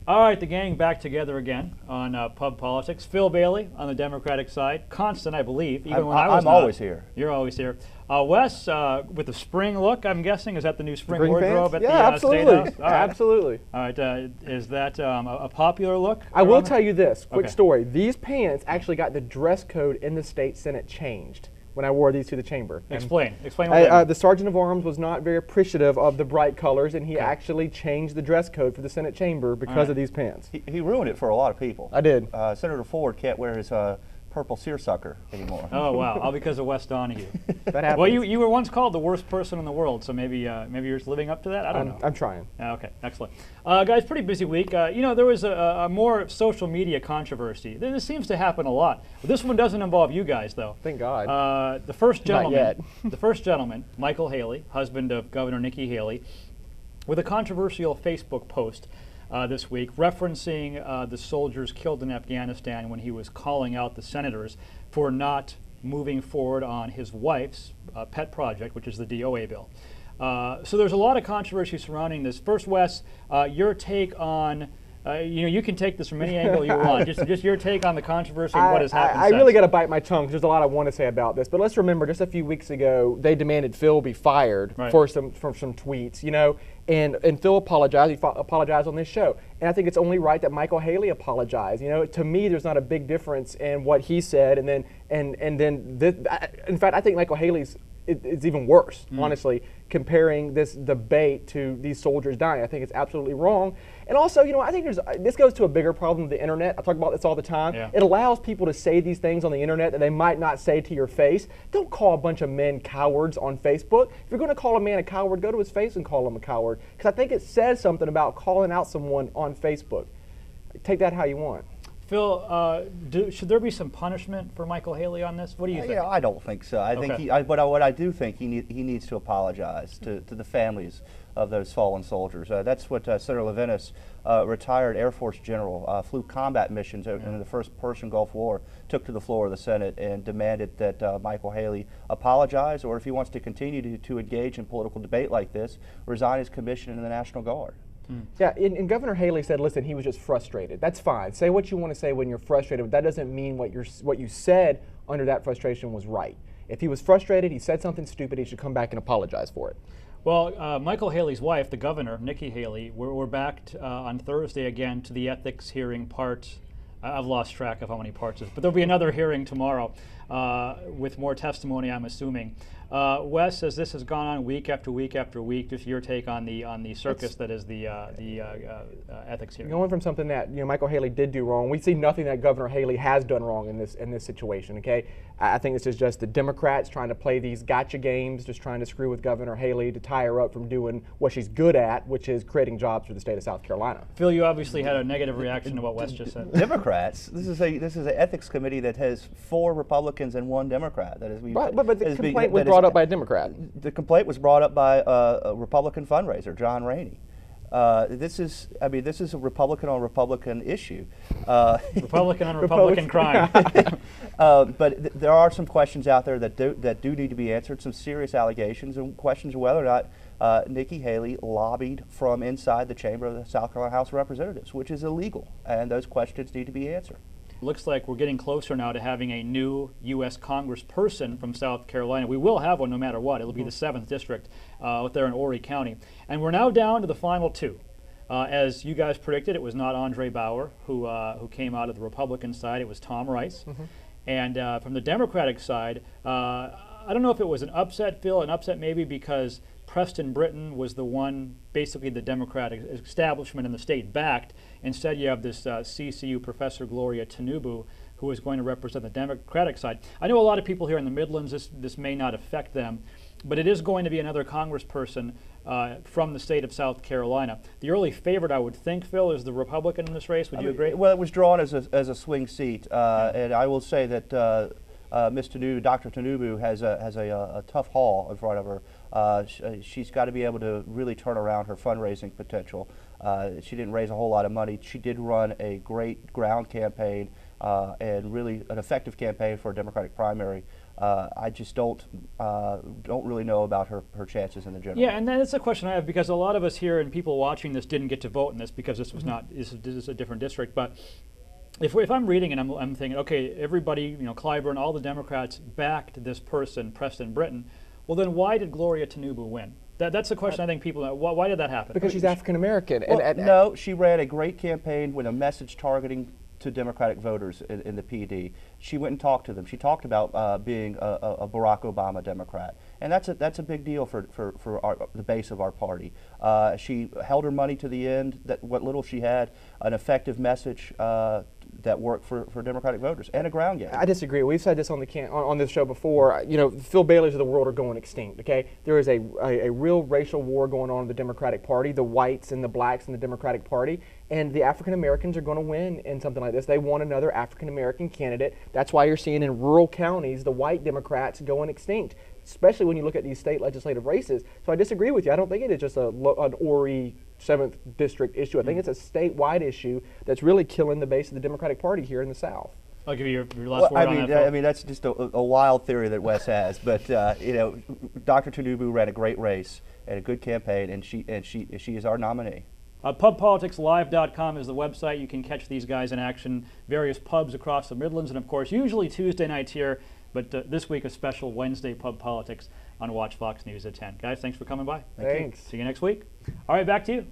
All right, the gang back together again on Pub Politics. Phil Bailey on the Democratic side, constant, I believe, even when I was I'm always here. You're always here. Wes, with the spring look, I'm guessing, is that the new spring wardrobe at the absolutely. State House? All right. Absolutely. All right, is that a popular look? I will tell you this, quick story. These pants actually got the dress code in the state Senate changed when I wore these to the chamber. Explain what the Sergeant of Arms was not very appreciative of the bright colors, and he actually changed the dress code for the Senate chamber because of these pants. He ruined it for a lot of people. I did. Senator Ford can't wear his purple seersucker anymore. Oh wow! All because of Wes Donahue. That happens. Well, you were once called the worst person in the world, so maybe you're living up to that. I don't know. I'm trying. Okay, excellent, guys. Pretty busy week. There was a more social media controversy. This seems to happen a lot. This one doesn't involve you guys, though. Thank God. The first gentleman, Not yet. the first gentleman, Michael Haley, husband of Governor Nikki Haley, with a controversial Facebook post this week referencing the soldiers killed in Afghanistan when he was calling out the senators for not moving forward on his wife's pet project, which is the DOA bill. So there's a lot of controversy surrounding this. First, Wes, your take on, you can take this from any angle you want, just your take on the controversy and what has happened I since. really got to bite my tongue because there's a lot I want to say about this. But let's remember, just a few weeks ago, they demanded Phil be fired for some tweets, and Phil apologized. He apologized on this show. And I think it's only right that Michael Haley apologized. To me, there's not a big difference in what he said and then in fact, I think Michael Haley's it's even worse, honestly, comparing this debate to these soldiers dying. I think it's absolutely wrong. And also, I think this goes to a bigger problem with the internet. I talk about this all the time. Yeah. It allows people to say these things on the internet that they might not say to your face. Don't call a bunch of men cowards on Facebook. If you're going to call a man a coward, go to his face and call him a coward. Because I think it says something about calling out someone on Facebook. Take that how you want. Phil, should there be some punishment for Michael Haley on this? What do you think? I don't think so. I think but what I do think he needs to apologize to the families of those fallen soldiers. That's what Senator Levinas, retired Air Force general, flew combat missions in the first Persian Gulf War, took to the floor of the Senate and demanded that Michael Haley apologize, or if he wants to continue to engage in political debate like this, resign his commission in the National Guard. Yeah, and Governor Haley said, listen, he was just frustrated. That's fine. Say what you want to say when you're frustrated, but that doesn't mean what you said under that frustration was right. If he was frustrated, he said something stupid, he should come back and apologize for it. Well, Michael Haley's wife, the governor, Nikki Haley, we're back on Thursday again to the ethics hearing part. I've lost track of how many parts it is, but there'll be another hearing tomorrow with more testimony, I'm assuming. Wes, as this has gone on week after week after week, just your take on the circus that is the ethics hearing. Going from something that Michael Haley did do wrong, we see nothing that Governor Haley has done wrong in this situation. Okay, I think this is just the Democrats trying to play these gotcha games, just trying to screw with Governor Haley to tie her up from doing what she's good at, which is creating jobs for the state of South Carolina. Phil, you obviously had a negative reaction to what Wes just said. Democrats. This is an ethics committee that has 4 Republicans and 1 Democrat. That is, but the complaint was brought up by a Democrat. The complaint was brought up by a Republican fundraiser, John Rainey. This is a Republican on Republican issue. Republican on Republican crime. But there are some questions out there that do need to be answered, some serious allegations, and questions of whether or not Nikki Haley lobbied from inside the chamber of the South Carolina House of Representatives, which is illegal, and those questions need to be answered. Looks like we're getting closer now to having a new U.S. Congressperson from South Carolina. We will have one no matter what. It'll be the 7th District out there in Horry County. And we're now down to the final 2. As you guys predicted, it was not Andre Bauer who came out of the Republican side. It was Tom Rice. And from the Democratic side, I don't know if it was an upset, Phil, an upset maybe because Preston Britton was the one, basically the Democratic establishment in the state backed. Instead, you have this CCU Professor Gloria Tinubu, who is going to represent the Democratic side. I know a lot of people here in the Midlands, this may not affect them, but it is going to be another congressperson from the state of South Carolina. The early favorite, I would think, Phil, is the Republican in this race. Would you agree? Well, it was drawn as a swing seat, and I will say that Ms. Tinubu, Dr. Tinubu, has a tough haul in front of her. She's got to be able to really turn around her fundraising potential. She didn't raise a whole lot of money. She did run a great ground campaign and really an effective campaign for a Democratic primary I just don't really know about her chances in the general. Yeah, and that's a question I have, because a lot of us here and people watching this didn't get to vote in this because this was not this is a different district. But if I'm reading and I'm thinking, okay, everybody, Clyburn, all the Democrats backed this person, Preston Britton. Well, then why did Gloria Tinubu win? That's the question I think people know. Why did that happen? Because she's African American. Well, no, she ran a great campaign with a message targeting to Democratic voters in the PD. She went and talked to them. She talked about being a Barack Obama Democrat, and that's a big deal for the base of our party. She held her money to the end. That what little she had, an effective message that worked for Democratic voters, and a ground game. I disagree. We've said this on this show before. Phil Bailey's of the world are going extinct. Okay, there is a real racial war going on in the Democratic Party. The whites and the blacks in the Democratic Party, and the African Americans are going to win in something like this. They want another African American candidate. That's why you're seeing in rural counties the white Democrats going extinct, especially when you look at these state legislative races. So I disagree with you. I don't think it is just an Horry 7th District issue. I think it's a statewide issue that's really killing the base of the Democratic Party here in the South. I'll give you your last word on that. I mean, that's just a wild theory that Wes has. But Dr. Tinubu ran a great race and a good campaign, and she is our nominee. PubPoliticsLive.com is the website. You can catch these guys in action, various pubs across the Midlands, and of course, usually Tuesday nights here, but this week a special Wednesday Pub Politics on Watch Fox News at 10. Guys, thanks for coming by. Thanks. See you next week. All right, back to you.